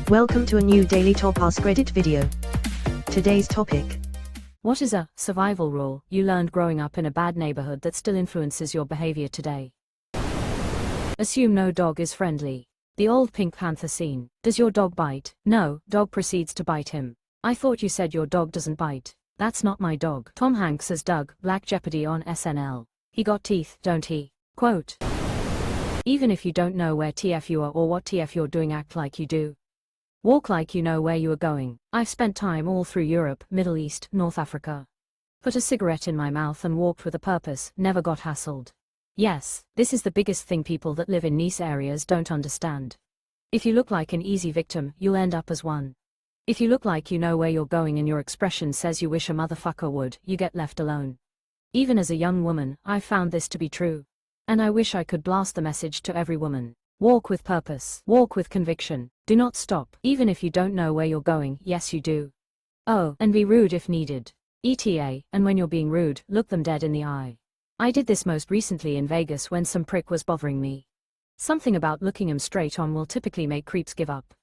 Welcome to a new Daily Top Askreddit video. Today's topic. What is a survival rule you learned growing up in a bad neighborhood that still influences your behavior today? Assume no dog is friendly. The old Pink Panther scene. Does your dog bite? No, dog proceeds to bite him. I thought you said your dog doesn't bite. That's not my dog. Tom Hanks as Doug, Black Jeopardy on SNL. He got teeth, don't he? Quote. Even if you don't know where TF you are or what TF you're doing, act like you do. Walk like you know where you are going. I've spent time all through Europe, Middle East, North Africa. Put a cigarette in my mouth and walked with a purpose, never got hassled. Yes, this is the biggest thing people that live in nice areas don't understand. If you look like an easy victim, you'll end up as one. If you look like you know where you're going and your expression says you wish a motherfucker would, you get left alone. Even as a young woman, I found this to be true. And I wish I could blast the message to every woman. Walk with purpose. Walk with conviction. Do not stop, even if you don't know where you're going. Yes, you do. Oh, and be rude if needed. ETA, and when you're being rude, look them dead in the eye. I did this most recently in Vegas when some prick was bothering me. Something about looking him straight on will typically make creeps give up.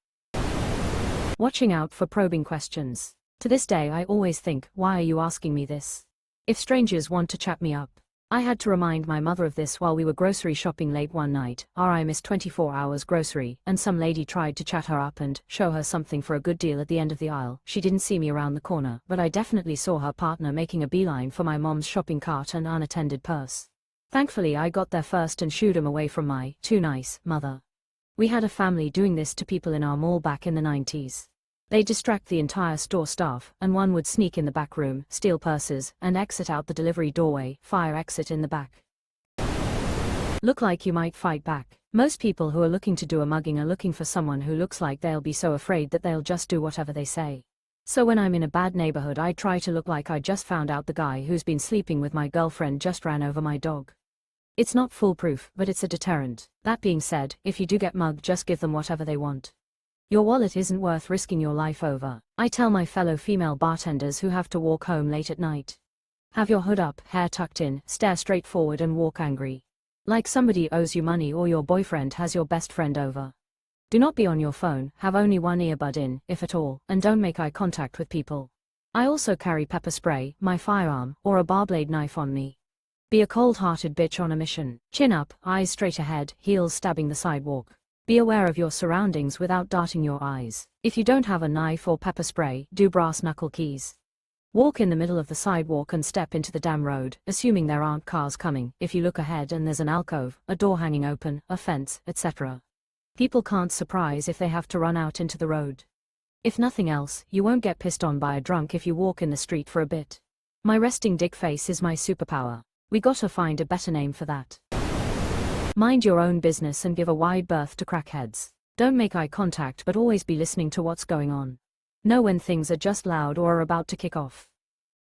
Watching out for probing questions. To this day I always think, why are you asking me this? If strangers want to chat me up. I had to remind my mother of this while we were grocery shopping late one night. I missed 24 hours grocery, and some lady tried to chat her up and show her something for a good deal at the end of the aisle. She didn't see me around the corner, but I definitely saw her partner making a beeline for my mom's shopping cart and unattended purse. Thankfully I got there first and shooed him away from my too nice mother. We had a family doing this to people in our mall back in the 90s. They distract the entire store staff, and one would sneak in the back room, steal purses, and exit out the delivery doorway, fire exit in the back. Look like you might fight back. Most people who are looking to do a mugging are looking for someone who looks like they'll be so afraid that they'll just do whatever they say. So when I'm in a bad neighborhood I try to look like I just found out the guy who's been sleeping with my girlfriend just ran over my dog. It's not foolproof, but it's a deterrent. That being said, if you do get mugged, just give them whatever they want. Your wallet isn't worth risking your life over. I tell my fellow female bartenders who have to walk home late at night. Have your hood up, hair tucked in, stare straight forward and walk angry. Like somebody owes you money or your boyfriend has your best friend over. Do not be on your phone, have only one earbud in, if at all, and don't make eye contact with people. I also carry pepper spray, my firearm, or a bar blade knife on me. Be a cold-hearted bitch on a mission. Chin up, eyes straight ahead, heels stabbing the sidewalk. Be aware of your surroundings without darting your eyes. If you don't have a knife or pepper spray, do brass knuckle keys. Walk in the middle of the sidewalk and step into the damn road, assuming there aren't cars coming. If you look ahead and there's an alcove, a door hanging open, a fence, etc. People can't surprise if they have to run out into the road. If nothing else, you won't get pissed on by a drunk if you walk in the street for a bit. My resting dick face is my superpower. We gotta find a better name for that. Mind your own business and give a wide berth to crackheads. Don't make eye contact but always be listening to what's going on. Know when things are just loud or are about to kick off.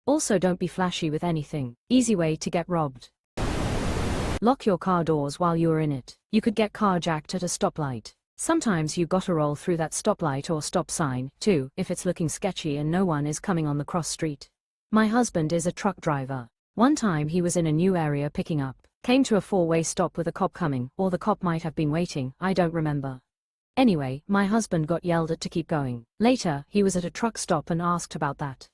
Also don't be flashy with anything. Easy way to get robbed. Lock your car doors while you are in it. You could get carjacked at a stoplight. Sometimes you gotta roll through that stoplight or stop sign, too, if it's looking sketchy and no one is coming on the cross street. My husband is a truck driver. One time he was in a new area picking up. Came to a four-way stop with a cop coming, or the cop might have been waiting, I don't remember. Anyway, my husband got yelled at to keep going. Later, he was at a truck stop and asked about that.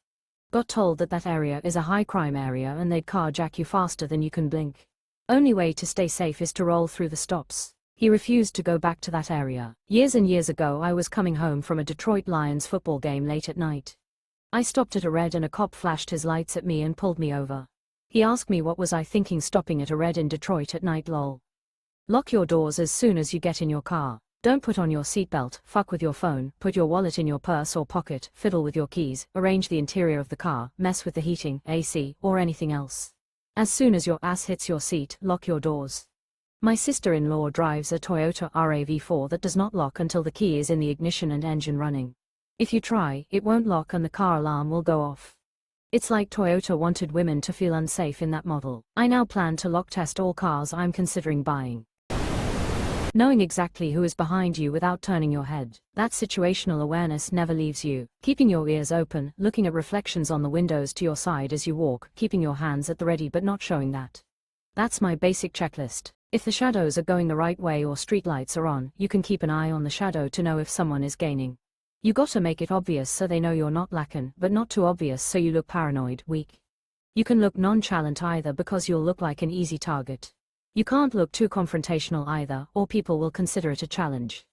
Got told that that area is a high crime area and they'd carjack you faster than you can blink. Only way to stay safe is to roll through the stops. He refused to go back to that area. Years and years ago I was coming home from a Detroit Lions football game late at night. I stopped at a red and a cop flashed his lights at me and pulled me over. He asked me what was I thinking stopping at a red in Detroit at night lol. Lock your doors as soon as you get in your car. Don't put on your seatbelt, fuck with your phone, put your wallet in your purse or pocket, fiddle with your keys, arrange the interior of the car, mess with the heating, AC, or anything else. As soon as your ass hits your seat, lock your doors. My sister-in-law drives a Toyota RAV4 that does not lock until the key is in the ignition and engine running. If you try, it won't lock and the car alarm will go off. It's like Toyota wanted women to feel unsafe in that model. I now plan to lock test all cars I'm considering buying. Knowing exactly who is behind you without turning your head. That situational awareness never leaves you. Keeping your ears open, looking at reflections on the windows to your side as you walk, keeping your hands at the ready but not showing that. That's my basic checklist. If the shadows are going the right way or streetlights are on, you can keep an eye on the shadow to know if someone is gaining. You gotta make it obvious so they know you're not lacking, but not too obvious so you look paranoid, weak. You can look nonchalant either because you'll look like an easy target. You can't look too confrontational either, or people will consider it a challenge.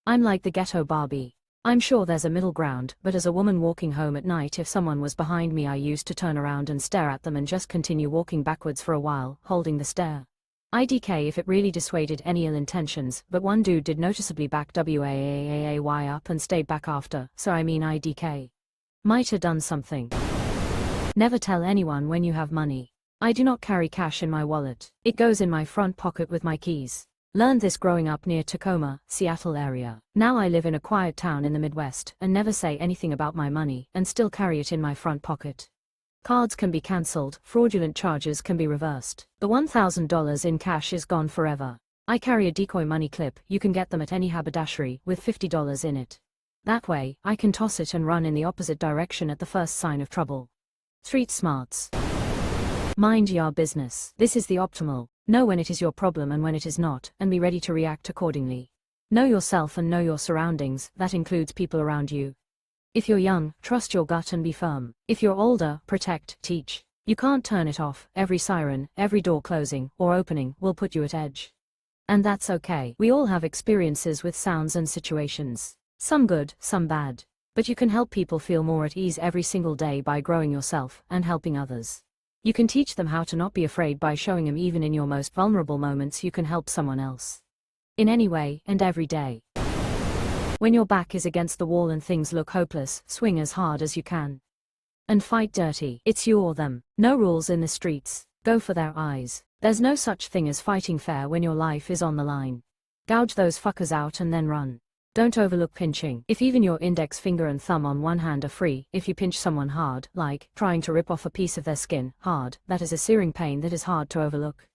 I'm like the ghetto Barbie. I'm sure there's a middle ground, but as a woman walking home at night, if someone was behind me I used to turn around and stare at them and just continue walking backwards for a while, holding the stare. IDK if it really dissuaded any ill intentions, but one dude did noticeably back WAAAAY up and stayed back after, so I mean IDK. Might have done something. Never tell anyone when you have money. I do not carry cash in my wallet. It goes in my front pocket with my keys. Learned this growing up near Tacoma, Seattle area. Now I live in a quiet town in the Midwest and never say anything about my money and still carry it in my front pocket. Cards can be cancelled, fraudulent charges can be reversed. The $1,000 in cash is gone forever. I carry a decoy money clip, you can get them at any haberdashery, with $50 in it. That way, I can toss it and run in the opposite direction at the first sign of trouble. Street smarts. Mind your business. This is the optimal. Know when it is your problem and when it is not, and be ready to react accordingly. Know yourself and know your surroundings, that includes people around you. If you're young, trust your gut and be firm. If you're older, protect, teach. You can't turn it off. Every siren, every door closing or opening will put you at edge. And that's okay. We all have experiences with sounds and situations. Some good, some bad. But you can help people feel more at ease every single day by growing yourself and helping others. You can teach them how to not be afraid by showing them even in your most vulnerable moments you can help someone else. In any way and every day. When your back is against the wall and things look hopeless, swing as hard as you can. And fight dirty. It's you or them. No rules in the streets. Go for their eyes. There's no such thing as fighting fair when your life is on the line. Gouge those fuckers out and then run. Don't overlook pinching. If even your index finger and thumb on one hand are free, if you pinch someone hard, like trying to rip off a piece of their skin, hard, that is a searing pain that is hard to overlook.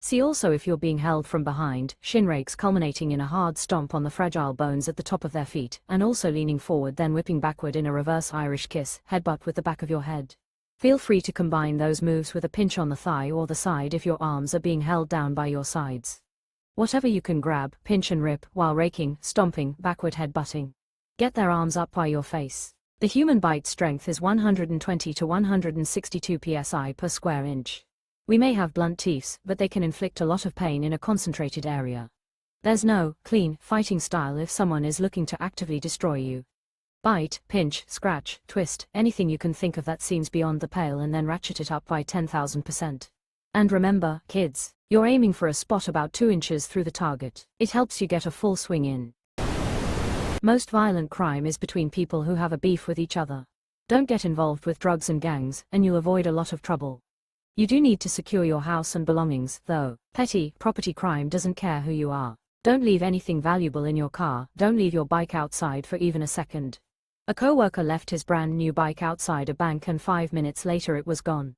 See also if you're being held from behind, shin rakes culminating in a hard stomp on the fragile bones at the top of their feet, and also leaning forward then whipping backward in a reverse Irish kiss, headbutt with the back of your head. Feel free to combine those moves with a pinch on the thigh or the side if your arms are being held down by your sides. Whatever you can grab, pinch and rip, while raking, stomping, backward headbutting. Get their arms up by your face. The human bite strength is 120 to 162 psi per square inch. We may have blunt teeth, but they can inflict a lot of pain in a concentrated area. There's no clean fighting style if someone is looking to actively destroy you. Bite, pinch, scratch, twist, anything you can think of that seems beyond the pale and then ratchet it up by 10,000%. And remember, kids, you're aiming for a spot about 2 inches through the target. It helps you get a full swing in. Most violent crime is between people who have a beef with each other. Don't get involved with drugs and gangs, and you'll avoid a lot of trouble. You do need to secure your house and belongings, though. Petty property crime doesn't care who you are. Don't leave anything valuable in your car, don't leave your bike outside for even a second. A coworker left his brand new bike outside a bank and 5 minutes later it was gone.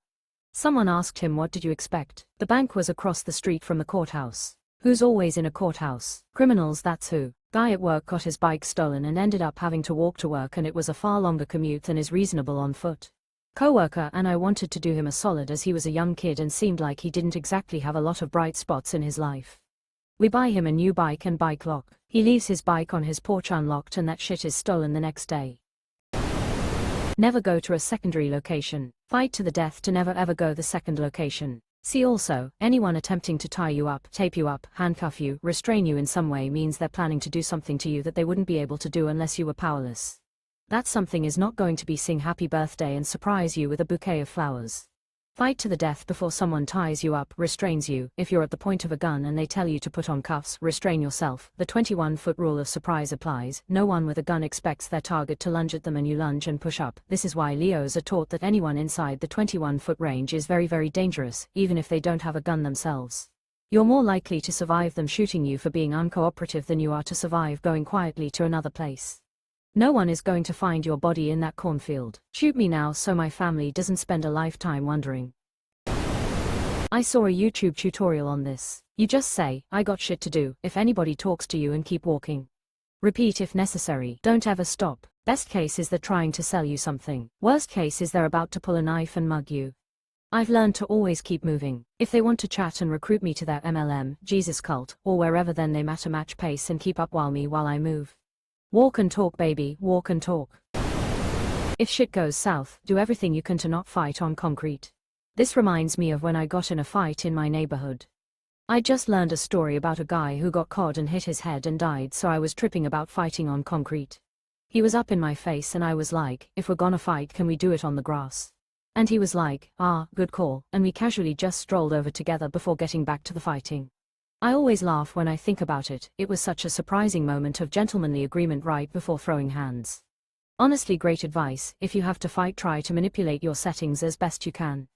Someone asked him, what did you expect? The bank was across the street from the courthouse. Who's always in a courthouse? Criminals, that's who. Guy at work got his bike stolen and ended up having to walk to work, and it was a far longer commute than is reasonable on foot. Coworker and I wanted to do him a solid as he was a young kid and seemed like he didn't exactly have a lot of bright spots in his life. We buy him a new bike and bike lock. He leaves his bike on his porch unlocked and that shit is stolen the next day. Never go to a secondary location. Fight to the death to never ever go the second location. See also, anyone attempting to tie you up, tape you up, handcuff you, restrain you in some way means they're planning to do something to you that they wouldn't be able to do unless you were powerless. That something is not going to be sing happy birthday and surprise you with a bouquet of flowers. Fight to the death before someone ties you up, restrains you. If you're at the point of a gun and they tell you to put on cuffs, restrain yourself. The 21-foot rule of surprise applies. No one with a gun expects their target to lunge at them and you lunge and push up. This is why Leos are taught that anyone inside the 21-foot range is very, very dangerous, even if they don't have a gun themselves. You're more likely to survive them shooting you for being uncooperative than you are to survive going quietly to another place. No one is going to find your body in that cornfield. Shoot me now so my family doesn't spend a lifetime wondering. I saw a YouTube tutorial on this. You just say, I got shit to do, if anybody talks to you, and keep walking. Repeat if necessary. Don't ever stop. Best case is they're trying to sell you something. Worst case is they're about to pull a knife and mug you. I've learned to always keep moving. If they want to chat and recruit me to their MLM, Jesus cult, or wherever, then they matter match pace and keep up while I move. Walk and talk, baby, walk and talk. If shit goes south, do everything you can to not fight on concrete. This reminds me of when I got in a fight in my neighborhood. I just learned a story about a guy who got caught and hit his head and died, so I was tripping about fighting on concrete. He was up in my face and I was like, if we're gonna fight, can we do it on the grass? And he was like, good call, and we casually just strolled over together before getting back to the fighting. I always laugh when I think about it. It was such a surprising moment of gentlemanly agreement right before throwing hands. Honestly, great advice. If you have to fight, try to manipulate your settings as best you can.